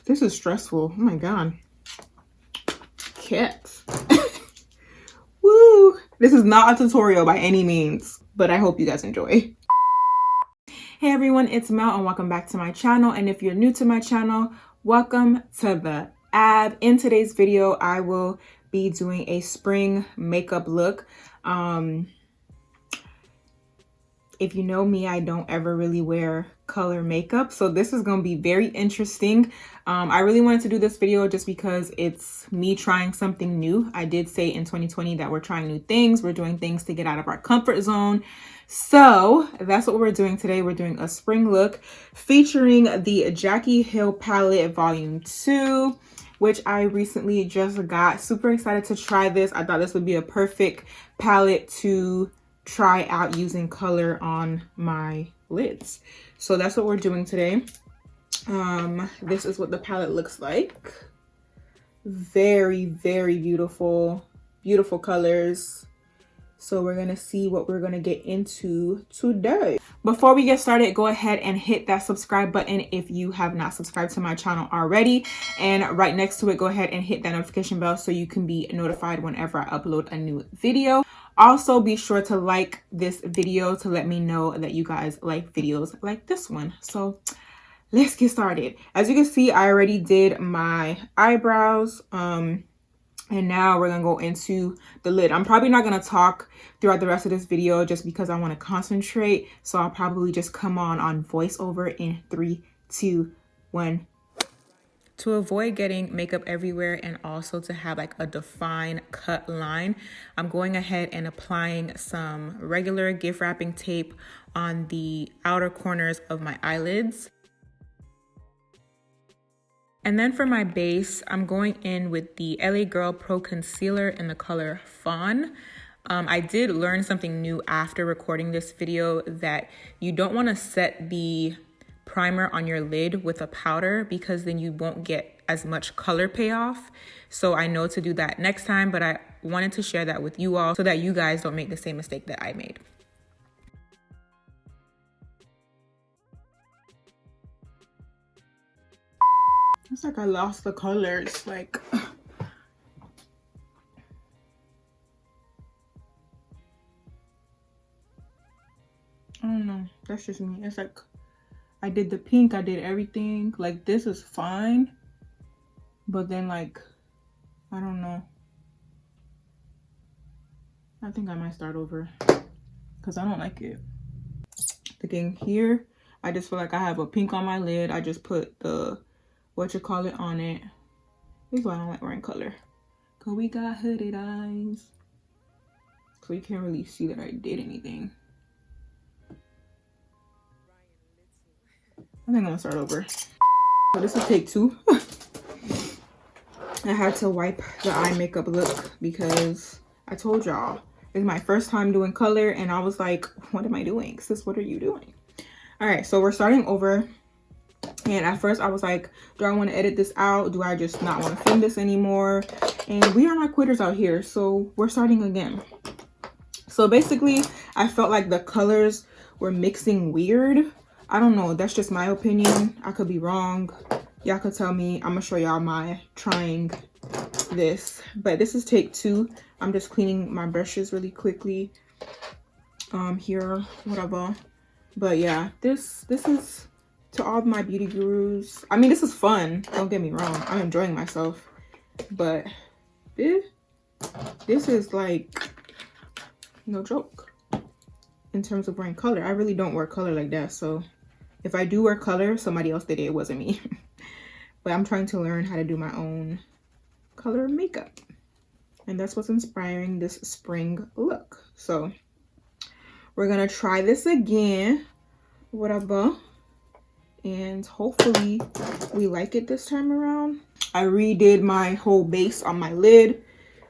This is stressful. Oh my god. Cats. Woo! This is not a tutorial by any means, but I hope you guys enjoy. Hey everyone, it's Mel and welcome back to my channel. And if you're new to my channel, welcome to the Ave. In today's video, I will be doing a spring makeup look. If you know me, I don't ever really wear color makeup, so this is going to be very interesting. I really wanted to do this video just because it's me trying something new. I did say in 2020 that we're trying new things. We're doing things to get out of our comfort zone. So that's what we're doing today. We're doing a spring look featuring the JACLYN palette volume 2, which I recently just got. Super excited to try this. I thought this would be a perfect palette to try out using color on my lids. So that's what we're doing today. This is what the palette looks like. Very, very beautiful, beautiful colors. So we're gonna see what we're gonna get into today. Before we get started, go ahead and hit that subscribe button if you have not subscribed to my channel already. And right next to it, go ahead and hit that notification bell so you can be notified whenever I upload a new video. Also, be sure to like this video to let me know that you guys like videos like this one. So let's get started. As you can see, I already did my eyebrows. And now we're gonna go into the lid. I'm probably not gonna talk throughout the rest of this video just because I want to concentrate. So I'll probably just come on voiceover in 3, 2, 1. To avoid getting makeup everywhere and also to have like a defined cut line, I'm going ahead and applying some regular gift wrapping tape on the outer corners of my eyelids. And then for my base, I'm going in with the LA Girl Pro Concealer in the color Fawn. I did learn something new after recording this video, that you don't want to set the primer on your lid with a powder because then you won't get as much color payoff. So I know to do that next time, but I wanted to share that with you all so that you guys don't make the same mistake that I made. It's like I lost the colors, like I don't know, that's just me. It's like I did the pink, I did everything. Like this is fine, but then like, I don't know. I think I might start over because I don't like it. Again, here, I just feel like I have a pink on my lid. I just put the WHEW on it. This is why I don't like wearing color. Cause we got hooded eyes. So you can't really see that I did anything. I think I'm gonna start over. So this will take 2. I had to wipe the eye makeup look because I told y'all it's my first time doing color and I was like, what am I doing? Sis, what are you doing? All right, so we're starting over. And at first I was like, do I want to edit this out? Do I just not want to film this anymore? And we are not quitters out here, so we're starting again. So basically, I felt like the colors were mixing weird. I don't know, that's just my opinion. I could be wrong. Y'all could tell me. I'm gonna show y'all my trying this. But this is take 2. I'm just cleaning my brushes really quickly. Here, whatever. But yeah, this is to all my beauty gurus. I mean, this is fun, don't get me wrong. I'm enjoying myself. But this is like no joke in terms of wearing color. I really don't wear color like that, so if I do wear color, somebody else did it. It wasn't me. But I'm trying to learn how to do my own color makeup, and that's what's inspiring this spring look. So we're gonna try this again, whatever, and hopefully we like it this time around. I redid my whole base on my lid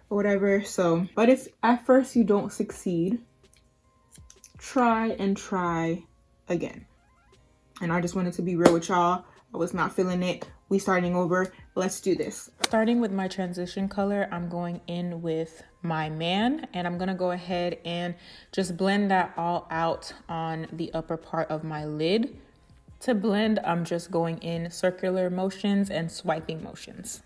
or whatever. So, but if at first you don't succeed, try and try again. And I just wanted to be real with y'all. I was not feeling it. We starting over. Let's do this. Starting with my transition color, I'm going in with my Man, and I'm gonna go ahead and just blend that all out on the upper part of my lid. To blend, I'm just going in circular motions and swiping motions.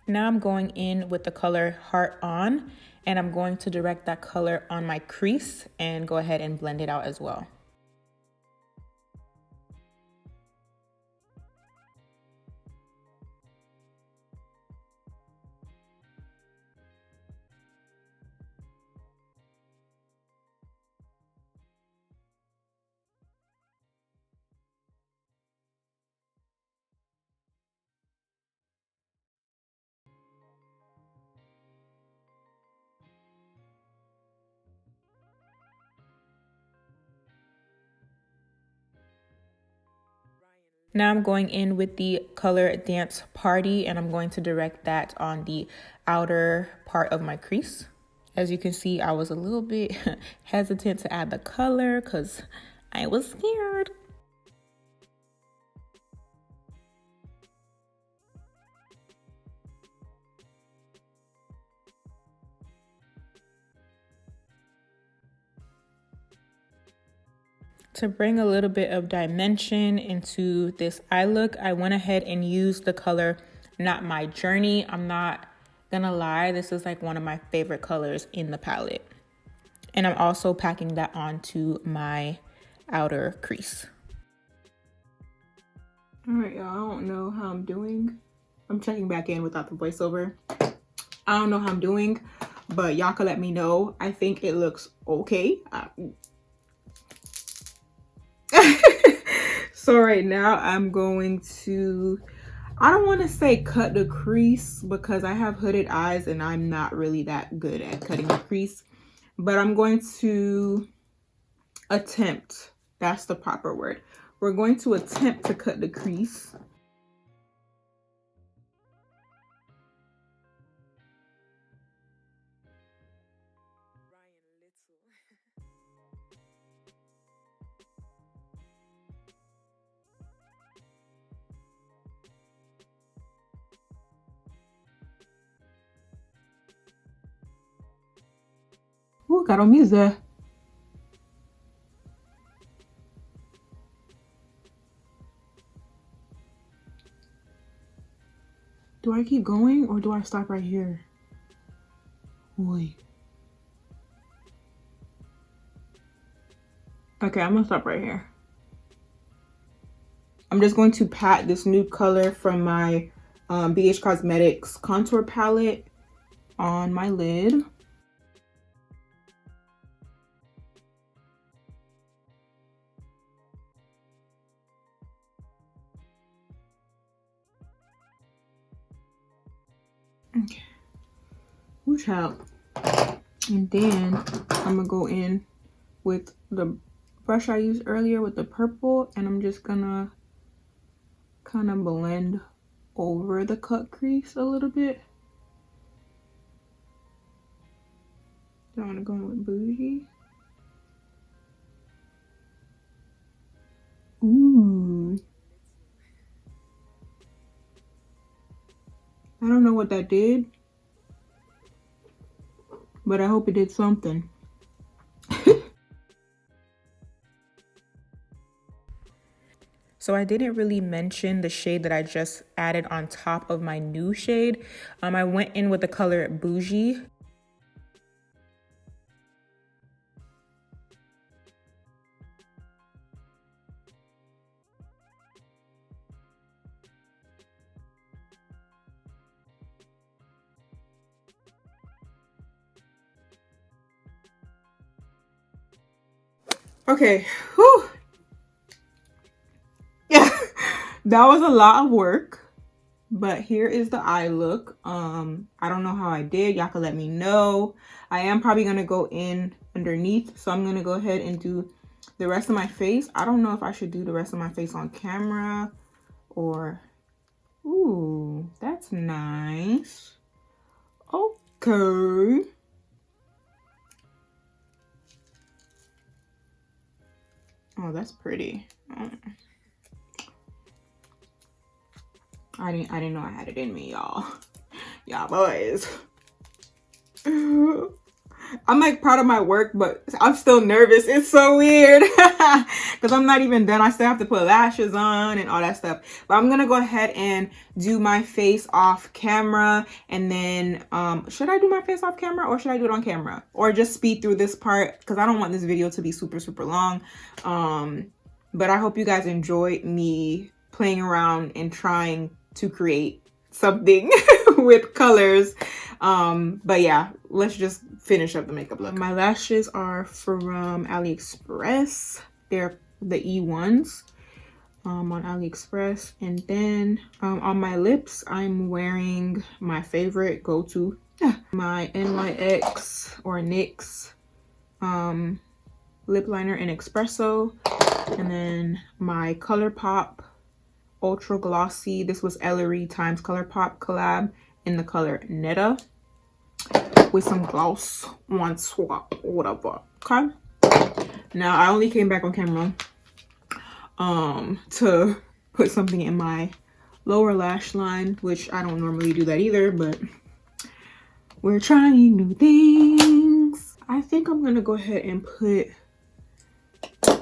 Now I'm going in with the color Heart On, and I'm going to direct that color on my crease and go ahead and blend it out as well. Now I'm going in with the color Dance Party, and I'm going to direct that on the outer part of my crease. As you can see, I was a little bit hesitant to add the color because I was scared. To bring a little bit of dimension into this eye look, I went ahead and used the color Not My Journey. I'm not gonna lie, this is like one of my favorite colors in the palette. And I'm also packing that onto my outer crease. All right, y'all, I don't know how I'm doing. I'm checking back in without the voiceover. I don't know how I'm doing, but y'all can let me know. I think it looks okay. So right now I'm going to, I don't want to say cut the crease because I have hooded eyes and I'm not really that good at cutting the crease, but I'm going to attempt, that's the proper word. We're going to attempt to cut the crease. Ooh, got on music there. Do I keep going or do I stop right here? Boy. Okay, I'm gonna stop right here. I'm just going to pat this nude color from my BH Cosmetics contour palette on my lid. Okay. WHEW CHILE. And then I'm gonna go in with the brush I used earlier with the purple, and I'm just gonna kind of blend over the cut crease a little bit. I want to go in with Bougie. Ooh. I don't know what that did, but I hope it did something. So I didn't really mention the shade that I just added on top of my new shade. I went in with the color Bougie. Okay, whew. Yeah, that was a lot of work, but here is the eye look. I don't know how I did. Y'all can let me know. I am probably gonna go in underneath, so I'm gonna go ahead and do the rest of my face. I don't know if I should do the rest of my face on camera or, ooh, that's nice. Okay. Oh, that's pretty. I didn't know I had it in me, y'all. Y'all boys. I'm like proud of my work, but I'm still nervous. It's so weird because I'm not even done. I still have to put lashes on and all that stuff. But I'm gonna go ahead and do my face off camera, and then should I do my face off camera or should I do it on camera or just speed through this part because I don't want this video to be super long. But I hope you guys enjoyed me playing around and trying to create something with colors. But yeah, let's just finish up the makeup look. My lashes are from AliExpress. They're the E1s on AliExpress. And then on my lips, I'm wearing my favorite go-to, my NYX or NYX lip liner in Espresso. And then my ColourPop Ultra Glossy. This was Ellery times ColourPop collab in the color Netta with some gloss, one swap, whatever. Okay. Now I only came back on camera to put something in my lower lash line, which I don't normally do that either, but we're trying new things. I think I'm gonna go ahead and put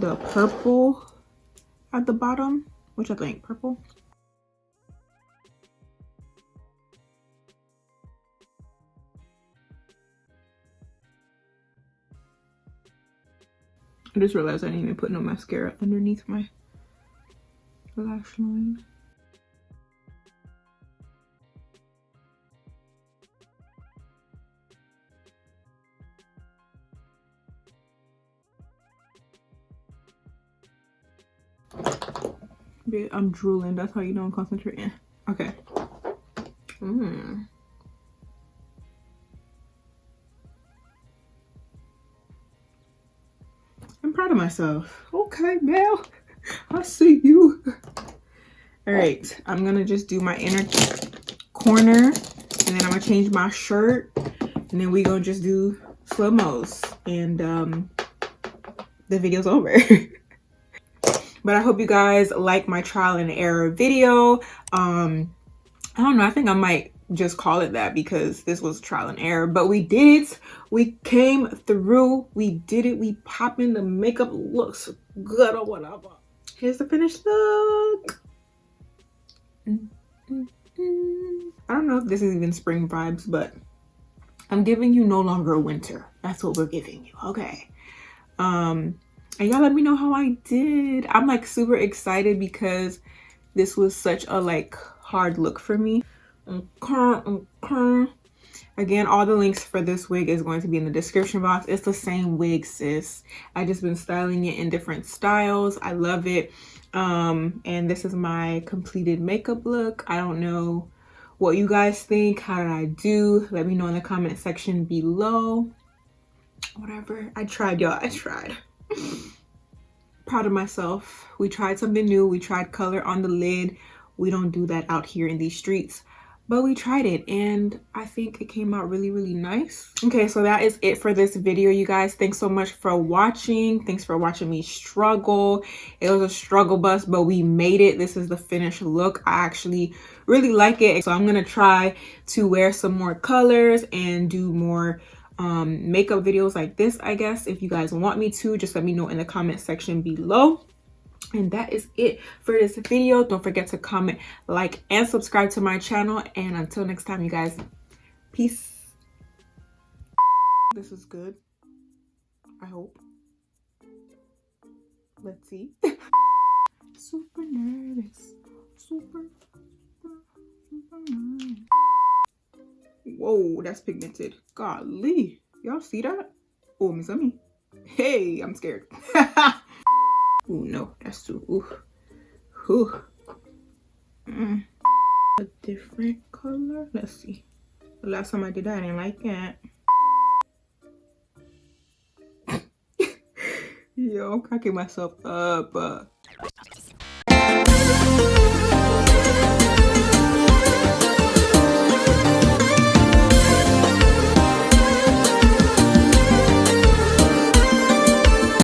the purple at the bottom, which I think purple. I just realized I didn't even put no mascara underneath my lash line. I'm drooling. That's how you know I'm concentrating. Okay. I'm proud of myself. Okay, Mel. I see you. All right. I'm going to just do my inner corner. And then I'm going to change my shirt. And then we going to just do slow-mos. And the video's over. But I hope you guys like my trial and error video. I don't know. I think I might just call it that because this was trial and error. But we did it. We came through. We did it. We popping. The makeup looks good or whatever. Here's the finished look. I don't know if this is even spring vibes, but I'm giving you no longer winter. That's what we're giving you. Okay. And y'all let me know how I did. I'm like super excited because this was such a like hard look for me. Again, all the links for this wig is going to be in the description box. It's the same wig, sis. I just been styling it in different styles. I love it. And this is my completed makeup look. I don't know what you guys think. How did I do? Let me know in the comment section below. Whatever. I tried, y'all. I tried. Proud of myself. We tried something new. We tried color on the lid. We don't do that out here in these streets, but we tried it and I think it came out really nice. Okay, so that is it for this video, you guys. Thanks so much for watching. Thanks for watching me struggle. It was a struggle bus, but we made it. This is the finished look. I actually really like it, so I'm gonna try to wear some more colors and do more makeup videos like this, I guess. If you guys want me to, just let me know in the comment section below. And that is it for this video. Don't forget to comment, like, and subscribe to my channel. And until next time, you guys, peace. This is good, I hope. Let's see. Super nervous. Super nervous. Whoa, that's pigmented. Golly. Y'all see that? Oh, Miss Amy. Hey, I'm scared. Oh, no, that's too. Ooh. A different color. Let's see. The last time I did that, I didn't like it. Yo, I'm cracking myself up.